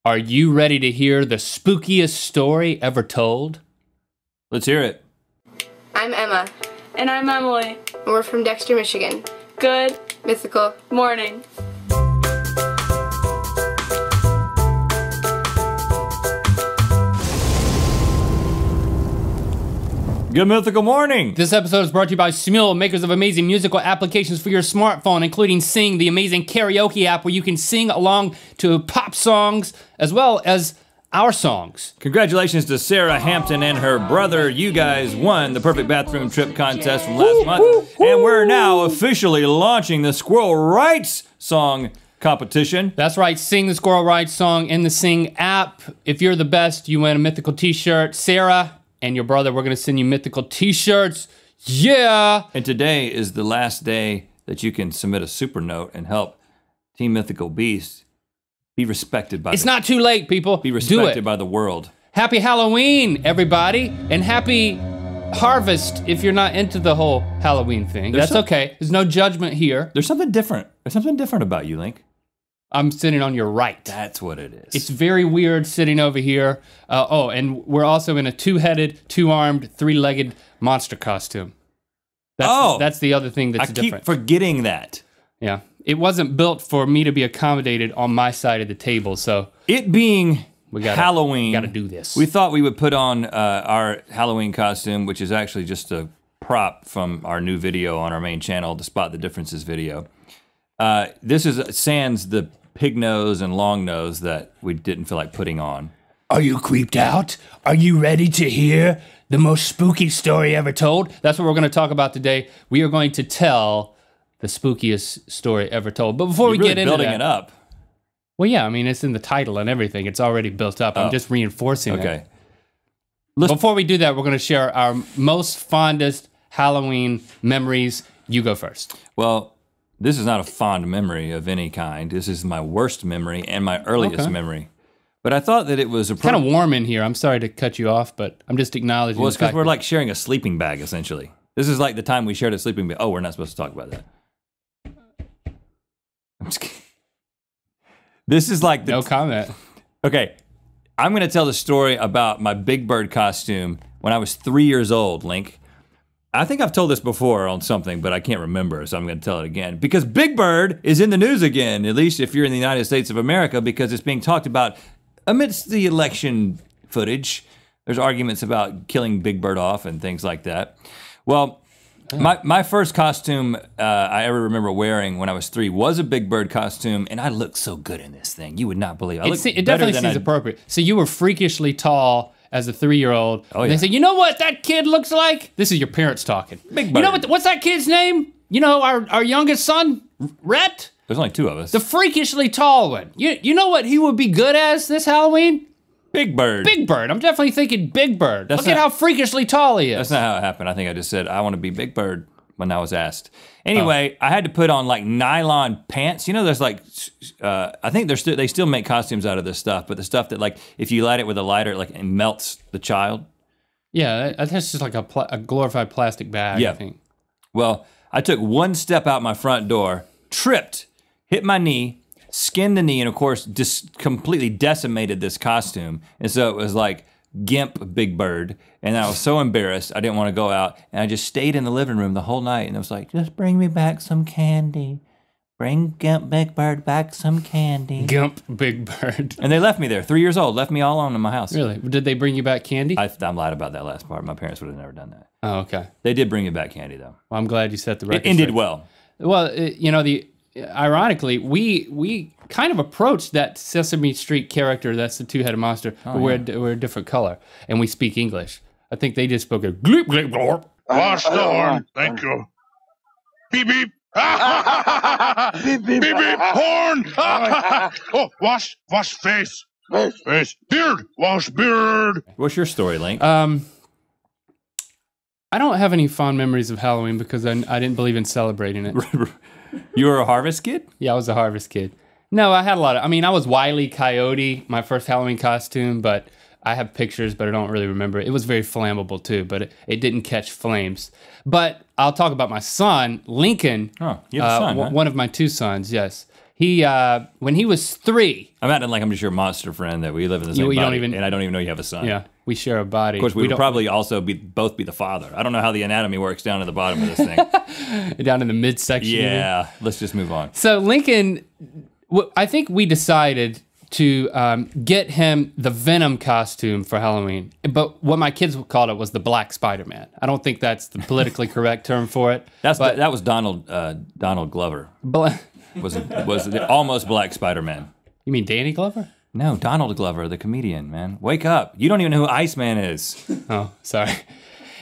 Are you ready to hear the spookiest story ever told? Let's hear it. I'm Emma. And I'm Emily. And we're from Dexter, Michigan. Good Mythical morning. Good mythical morning. This episode is brought to you by Smule, makers of amazing musical applications for your smartphone, including Sing, the amazing karaoke app where you can sing along to pop songs as well as our songs. Congratulations to Sarah Hampton and her brother. You guys won the Perfect Bathroom Trip contest from last month. And we're now officially launching the Squirrel Writes song competition. That's right, sing the Squirrel Writes song in the Sing app. If you're the best, you win a mythical t-shirt. Sarah and your brother, we're gonna send you mythical t-shirts. Yeah! And today is the last day that you can submit a super note and help Team Mythical Beast be respected by It's not too late, people. be respected by the world. Happy Halloween, everybody, and happy harvest if you're not into the whole Halloween thing. That's okay, there's no judgment here. There's something different. There's something different about you, Link. I'm sitting on your right. That's what it is. It's very weird sitting over here. Oh, and we're also in a two-headed, two-armed, three-legged monster costume. That's the other thing that's different. I keep forgetting that. Yeah, it wasn't built for me to be accommodated on my side of the table, so. It being Halloween. We gotta do this. We thought we would put on our Halloween costume, which is actually just a prop from our new video on our main channel, the Spot the Differences video. This is sans the pig nose and long nose that we didn't feel like putting on. Are you creeped out? Are you ready to hear the most spooky story ever told? That's what we're gonna talk about today. We are going to tell the spookiest story ever told. But before we get into building it up. Well, yeah, I mean, it's in the title and everything. It's already built up. I'm just reinforcing it. Okay. Before we do that, we're gonna share our most fondest Halloween memories. You go first. Well, this is not a fond memory of any kind. This is my worst memory and my earliest memory. But I thought that it was kind of warm in here. I'm sorry to cut you off, but I'm just acknowledging. Well, it's because we're like sharing a sleeping bag, essentially. This is like the time we shared a sleeping bag. Oh, we're not supposed to talk about that. I'm just kidding. This is like no comment. Okay, I'm gonna tell the story about my Big Bird costume when I was 3 years old, Link. I think I've told this before on something, but I can't remember, so I'm gonna tell it again. Because Big Bird is in the news again, at least if you're in the United States of America, because it's being talked about amidst the election footage. There's arguments about killing Big Bird off and things like that. Well, my first costume I ever remember wearing when I was 3 was a Big Bird costume, and I looked so good in this thing. You would not believe it. It definitely seems appropriate. So you were freakishly tall as a 3-year-old. Oh, yeah. They say, you know what that kid looks like? This is your parents talking. Big Bird. You know what's that kid's name? You know, our youngest son, Rhett? There's only 2 of us. The freakishly tall one. You know what he would be good as this Halloween? Big Bird. Big Bird. I'm definitely thinking Big Bird. Look at how freakishly tall he is. That's not how it happened. I think I just said, I want to be Big Bird when I was asked. Anyway, I had to put on like nylon pants. You know, there's like, I think they still make costumes out of this stuff, but the stuff that like, if you light it with a lighter, it melts the child. Yeah, that's just like a glorified plastic bag, I think. Well, I took one step out my front door, tripped, hit my knee, skinned the knee, and of course, just completely decimated this costume. And so it was like Gimp Big Bird. And I was so embarrassed, I didn't want to go out. And I just stayed in the living room the whole night. And I was like, just bring me back some candy. Bring Gimp Big Bird back some candy. Gimp Big Bird. And they left me there, 3 years old, left me all alone in my house. Really? Did they bring you back candy? I lied about that last part. My parents would have never done that. Oh, okay. They did bring me back candy, though. Well, I'm glad you set the record. It ended well. Well, you know, ironically, we kind of approached that Sesame Street character, that's the two-headed monster, but we're a different color, and we speak English. I think they just spoke a bleep, bleep, blorp. Wash the horn, thank you. Beep, beep. Beep, beep, beep, horn. Oh, wash face. Face. Beard, wash beard. What's your story, Link? I don't have any fond memories of Halloween because I didn't believe in celebrating it. You were a harvest kid? Yeah, I was a harvest kid. No, I had I was Wile E. Coyote, my first Halloween costume, but I have pictures, but I don't really remember. It was very flammable too, but it didn't catch flames. But I'll talk about my son, Lincoln. Oh, you have a son, huh? One of my 2 sons, yes. He when he was 3. I'm acting like I'm just your monster friend that we live in the same body, and I don't even know you have a son. Yeah, we share a body. Of course, we would probably also both be the father. I don't know how the anatomy works down at the bottom of this thing. Down in the midsection. Yeah, let's just move on. So Lincoln, I think we decided to get him the Venom costume for Halloween. But what my kids called it was the Black Spider-Man. I don't think that's the politically correct term for it. That was Donald Glover. Was the almost Black Spider-Man. You mean Danny Glover? No, Donald Glover, the comedian, man. Wake up. You don't even know who Iceman is. Oh, sorry.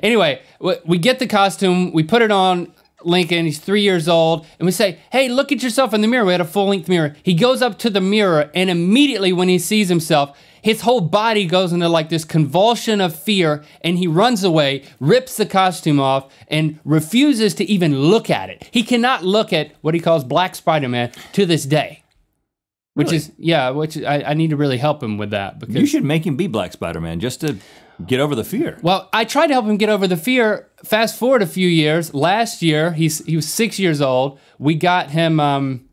Anyway, we get the costume, we put it on Lincoln, he's 3 years old, and we say, hey, look at yourself in the mirror. We had a full-length mirror. He goes up to the mirror, and immediately when he sees himself, his whole body goes into like this convulsion of fear, and he runs away, rips the costume off, and refuses to even look at it. He cannot look at what he calls Black Spider-Man to this day. Which I need to really help him with that. Because you should make him be Black Spider-Man just to get over the fear. Well, I tried to help him get over the fear. Fast forward a few years. Last year, he was 6 years old. We got him,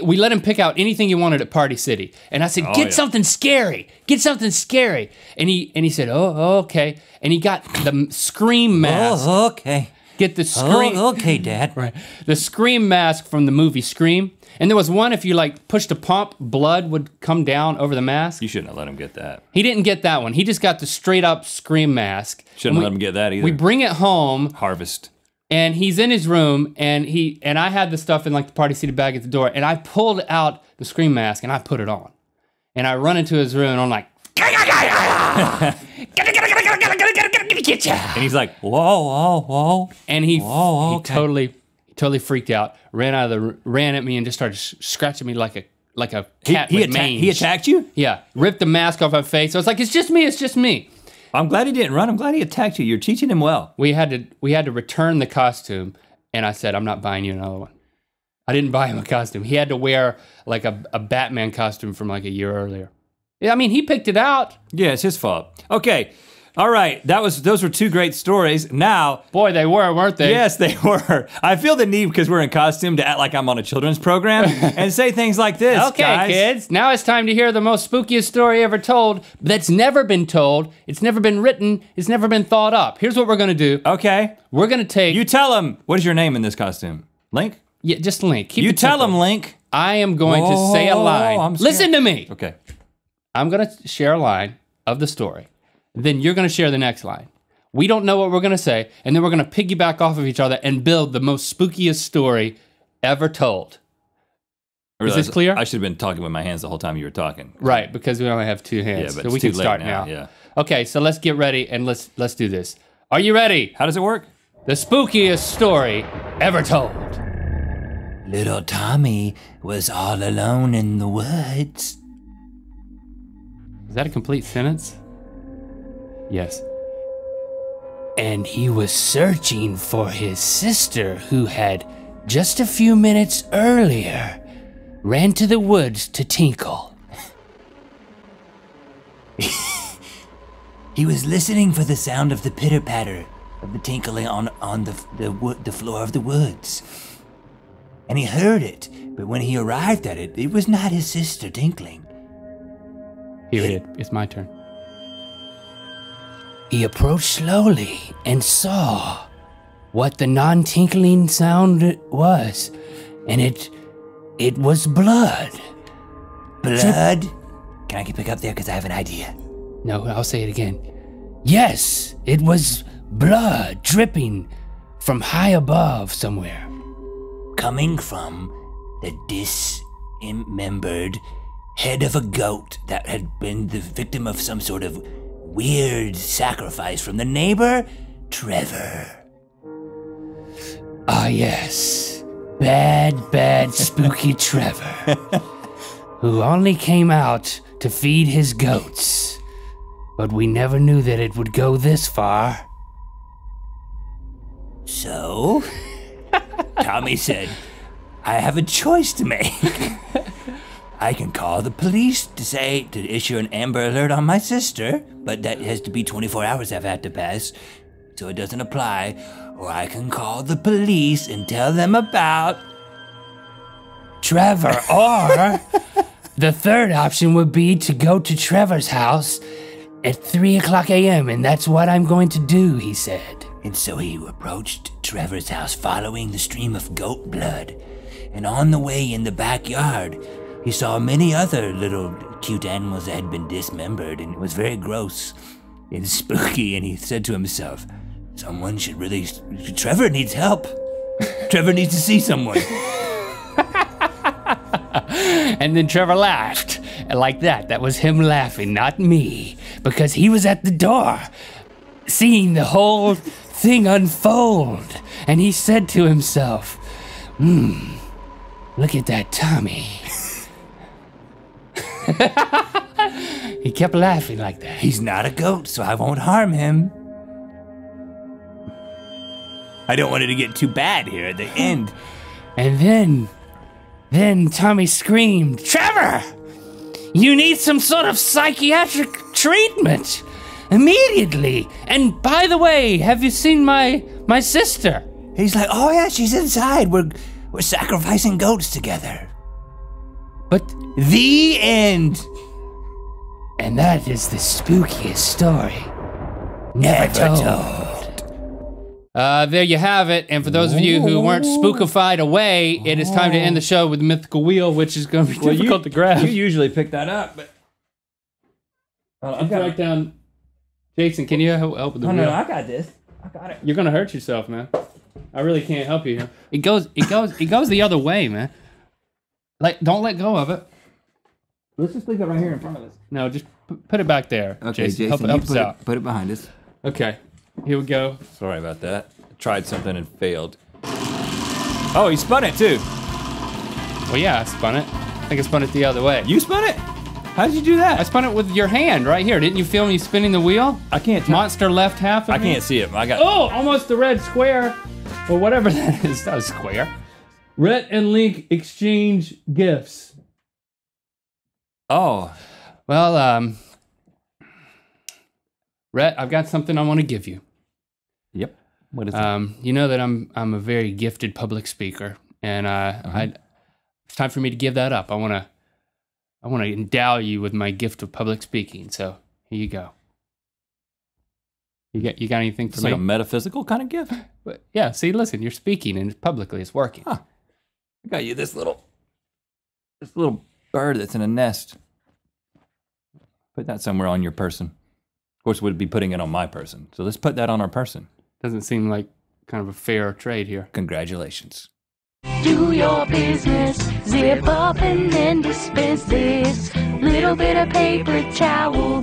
we let him pick out anything he wanted at Party City. And I said, get something scary. Get something scary. And he said, oh, okay. And he got the Scream mask. Oh, okay. Get the Scream. Oh, okay, Dad. Right. The Scream mask from the movie Scream. And there was one, if you like pushed a pump, blood would come down over the mask. You shouldn't have let him get that. He didn't get that one. He just got the straight up Scream mask. Shouldn't let him get that either. We bring it home. Harvest. And he's in his room, and I had the stuff in like the Party City bag at the door, and I pulled out the Scream mask and I put it on. And I run into his room and I'm like, get ya! And he's like, whoa. And he totally freaked out, ran at me and just started scratching me like a cat with mange. He attacked you? Yeah, ripped the mask off my face. I was like, it's just me. I'm glad he didn't run. I'm glad he attacked you. You're teaching him well. We had to return the costume, and I said, I'm not buying you another one. I didn't buy him a costume. He had to wear like a Batman costume from like a year earlier. Yeah, I mean, he picked it out. Yeah, it's his fault. Okay. All right, those were two great stories. Now, boy, they were, weren't they? Yes, they were. I feel the need, because we're in costume, to act like I'm on a children's program and say things like this. Okay, guys. kids, now it's time to hear the most spookiest story ever told that's never been told, it's never been written, it's never been thought up. Here's what we're gonna do. Okay. We're gonna take... You tell him, what is your name in this costume? Link? Yeah, just Link. Keep you it tell simple. him, Link. I am going to say a line. Listen to me. Okay. I'm gonna share a line of the story. Then you're gonna share the next line. We don't know what we're gonna say, and then we're gonna piggyback off of each other and build the most spookiest story ever told. Is this clear? I should have been talking with my hands the whole time you were talking. Right, because we only have two hands. Yeah, but so it's we too can late start now. now. Yeah. Okay, so let's get ready and let's do this. Are you ready? How does it work? The spookiest story ever told. Little Tommy was all alone in the woods. Is that a complete sentence? Yes. And he was searching for his sister, who had, just a few minutes earlier, ran to the woods to tinkle. He was listening for the sound of the pitter-patter of the tinkling on the floor of the woods. And he heard it, but when he arrived at it, it was not his sister tinkling. Here it's my turn. He approached slowly and saw what the non-tinkling sound was, and it was blood. Blood? Can I pick up there, because I have an idea? No, I'll say it again. Yes, it was blood dripping from high above somewhere. Coming from the dismembered head of a goat that had been the victim of some sort of weird sacrifice from the neighbor, Trevor. Ah, yes. Bad, spooky Trevor. Who only came out to feed his goats. But we never knew that it would go this far. So, Tommy said, I have a choice to make. I can call the police to issue an Amber Alert on my sister, but that has to be 24 hours I've had to pass, so it doesn't apply. Or I can call the police and tell them about Trevor, or the third option would be to go to Trevor's house at 3 o'clock a.m., and that's what I'm going to do, he said. And so he approached Trevor's house following the stream of goat blood. And on the way in the backyard, he saw many other little cute animals that had been dismembered, and it was very gross and spooky, and he said to himself, someone should really... Trevor needs help. Trevor needs to see someone. And then Trevor laughed. Like that. That was him laughing, not me. Because he was at the door, seeing the whole thing unfold. And he said to himself, look at that Tommy. He kept laughing like that. He's not a goat, so I won't harm him. I don't want it to get too bad here at the end. And then Tommy screamed, Trevor! You need some sort of psychiatric treatment immediately. And by the way, have you seen my sister? He's like, oh yeah, she's inside. We're sacrificing goats together. But the end. And that is the spookiest story never told. There you have it. And for those of you who weren't spookified away, it is time to end the show with the mythical wheel, which is going to be difficult to grab. You usually pick that up, but I've got to write down. Jason, can you help with the wheel? No, I got this. I got it. You're gonna hurt yourself, man. I really can't help you here. It goes the other way, man. Like, don't let go of it. Let's just leave it right here in front of us. No, just put it back there. Okay, Jason, help us out. Put it behind us. Okay, here we go. Sorry about that. I tried something and failed. Oh, he spun it too. Well, yeah, I spun it. I think I spun it the other way. You spun it? How did you do that? I spun it with your hand right here. Didn't you feel me spinning the wheel? I can't. Monster left half of I me? can't see it. I got. Oh, almost the red square, or whatever that is. That was square. Rhett and Link exchange gifts. Oh. Well, Rhett, I've got something I want to give you. Yep. What is it? You know that I'm a very gifted public speaker, and it's time for me to give that up. I want to endow you with my gift of public speaking. So here you go. You got anything for It's me? like a metaphysical kind of gift. But yeah. See, listen, you're speaking and publicly, it's working. Huh. I got you this little bird that's in a nest. Put that somewhere on your person. Of course, we'd be putting it on my person. So let's put that on our person. Doesn't seem like kind of a fair trade here. Congratulations. Do your business, zip up and then dispense this little bit of paper towel